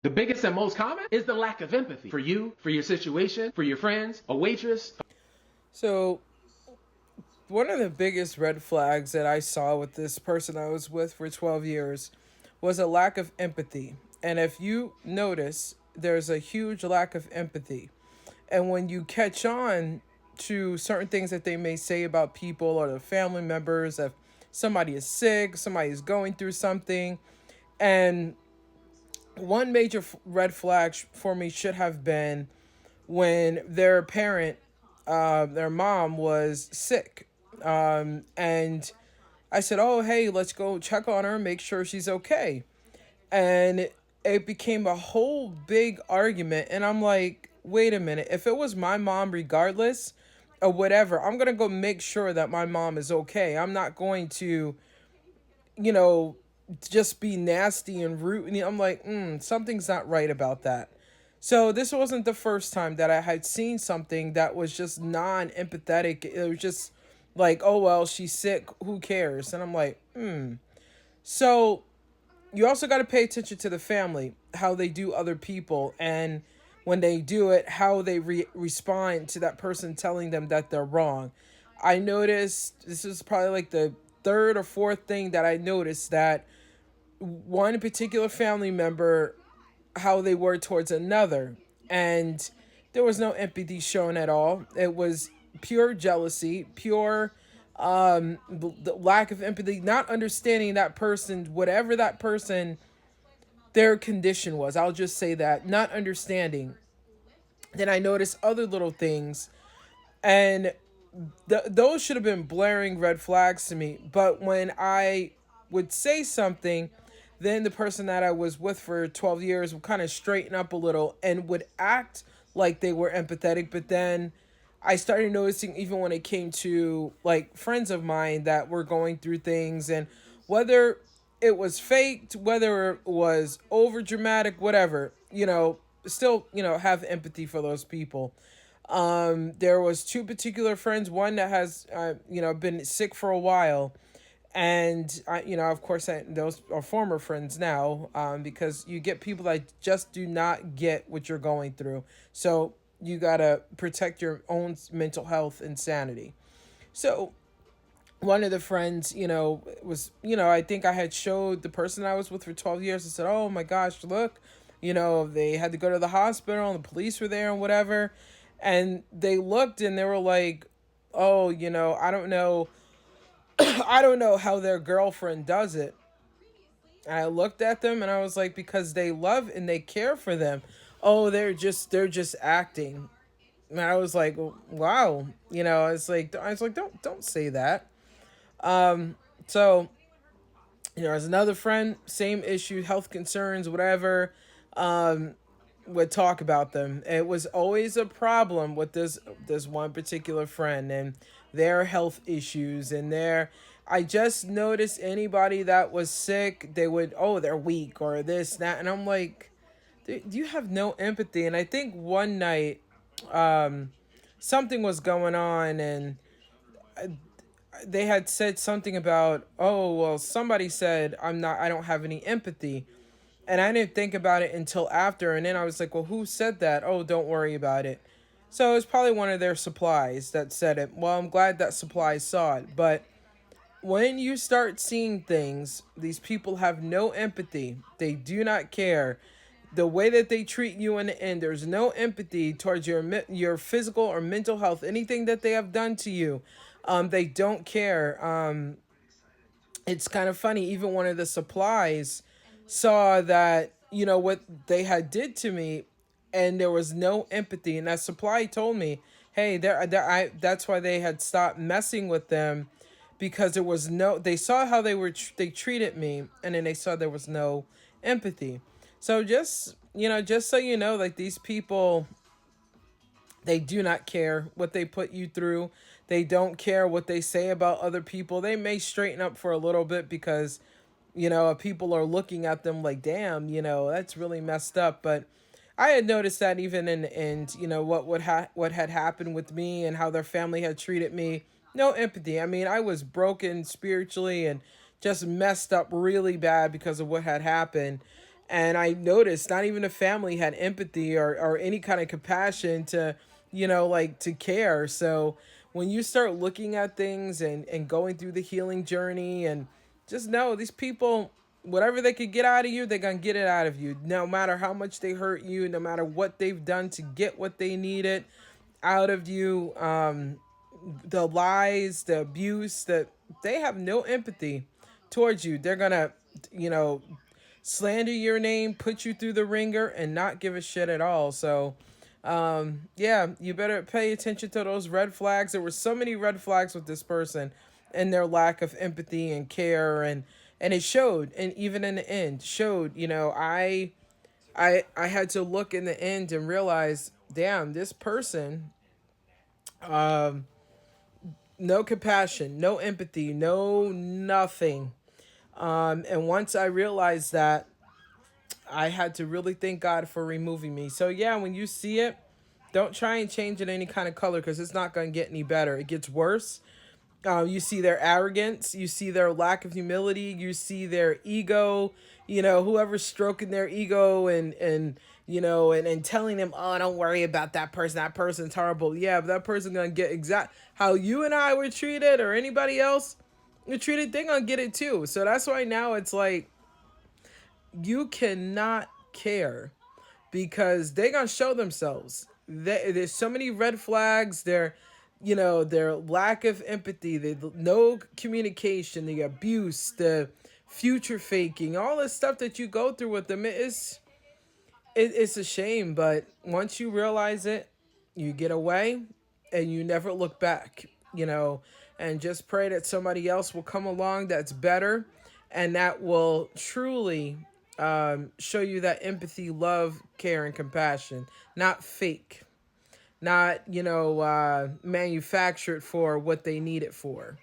The biggest and most common is the lack of empathy for you, for your situation, for your friends, a waitress. So, one of the biggest red flags that I saw with this person I was with for 12 years was a lack of empathy. And if you notice, there's a huge lack of empathy. And when you catch on to certain things that they may say about people or their family members, if somebody is sick, somebody is going through something, and one major red flag for me should have been when their parent, their mom, was sick. And I said, "Oh, hey, let's go check on her, make sure she's okay." And it became a whole big argument. And I'm like, wait a minute. If it was my mom, regardless or whatever, I'm going to go make sure that my mom is okay. I'm not going to, you know, just be nasty and rude. And I'm like, something's not right about that. So this wasn't the first time that I had seen something that was just non-empathetic. It was just like, oh well, she's sick. Who cares? And I'm like, So you also got to pay attention to the family, how they do other people, and when they do it, how they respond to that person telling them that they're wrong. I noticed this is probably like the third or fourth thing that I noticed that one particular family member, how they were towards another, and there was no empathy shown at all. It was pure jealousy, pure the lack of empathy, not understanding that person, whatever that person, their condition was. I'll just say that, not understanding. Then I noticed other little things, and those should have been blaring red flags to me. But when I would say something, then the person that I was with for 12 years would kind of straighten up a little and would act like they were empathetic. But then I started noticing, even when it came to like friends of mine that were going through things, and whether it was faked, whether it was over dramatic, whatever, still, have empathy for those people. There was two particular friends, one that has, been sick for a while. And of course, those are former friends now, because you get people that just do not get what you're going through. So you gotta protect your own mental health and sanity. So one of the friends, was, I think I had showed the person I was with for 12 years. I said, "Oh my gosh, look, they had to go to the hospital and the police were there and whatever." And they looked and they were like, "Oh, I don't know." I don't know how their girlfriend does it. And I looked at them and I was like, because they love and they care for them. Oh, they're just acting. And I was like, wow. I was like, don't say that. So, there's another friend, same issue, health concerns, whatever. Would talk about them. It was always a problem with this one particular friend and their health issues and their. I just noticed anybody that was sick, they would, oh, they're weak or this that, and I'm like, do you have no empathy? And I think one night, something was going on, and they had said something about, oh well, somebody said I don't have any empathy. And I didn't think about it until after. And then I was like, well, who said that? Oh, don't worry about it. So it was probably one of their supplies that said it. Well, I'm glad that supplies saw it. But when you start seeing things, these people have no empathy. They do not care. The way that they treat you in the end, there's no empathy towards your physical or mental health, anything that they have done to you. They don't care. It's kind of funny. Even one of the supplies saw that, what they had did to me, and there was no empathy. And that supply told me, hey, that's why they had stopped messing with them, because there was no. They saw how they treated me, and then they saw there was no empathy. So just so you know, like, these people, they do not care what they put you through. They don't care what they say about other people. They may straighten up for a little bit because, people are looking at them like, damn, that's really messed up. But I had noticed that even in what had happened with me and how their family had treated me. No empathy. I mean, I was broken spiritually and just messed up really bad because of what had happened. And I noticed not even the family had empathy or any kind of compassion to, like to care. So when you start looking at things and going through the healing journey, and just know these people, whatever they could get out of you, they're going to get it out of you. No matter how much they hurt you, no matter what they've done to get what they needed out of you, the lies, the abuse, that they have no empathy towards you. They're going to, you know, slander your name, put you through the ringer, and not give a shit at all. So, yeah, you better pay attention to those red flags. There were so many red flags with this person and their lack of empathy and care, and it showed. And even in the end, showed. I had to look in the end and realize, damn, this person, um, no compassion, no empathy, no nothing. And once I realized that, I had to really thank God for removing me. So yeah, when you see it, don't try and change it any kind of color, because it's not going to get any better. It gets worse. You see their arrogance. You see their lack of humility. You see their ego. Whoever's stroking their ego and telling them, oh, don't worry about that person. That person's horrible. Yeah, but that person's going to get exact how you and I were treated, or anybody else were treated. They're going to get it too. So that's why now it's like, you cannot care, because they're gonna show themselves. There's so many red flags. Their lack of empathy, the no communication, the abuse, the future faking, all the stuff that you go through with them. It's a shame, but once you realize it, you get away and you never look back, and just pray that somebody else will come along that's better, and that will truly show you that empathy, love, care, and compassion, not fake, not, manufactured for what they need it for.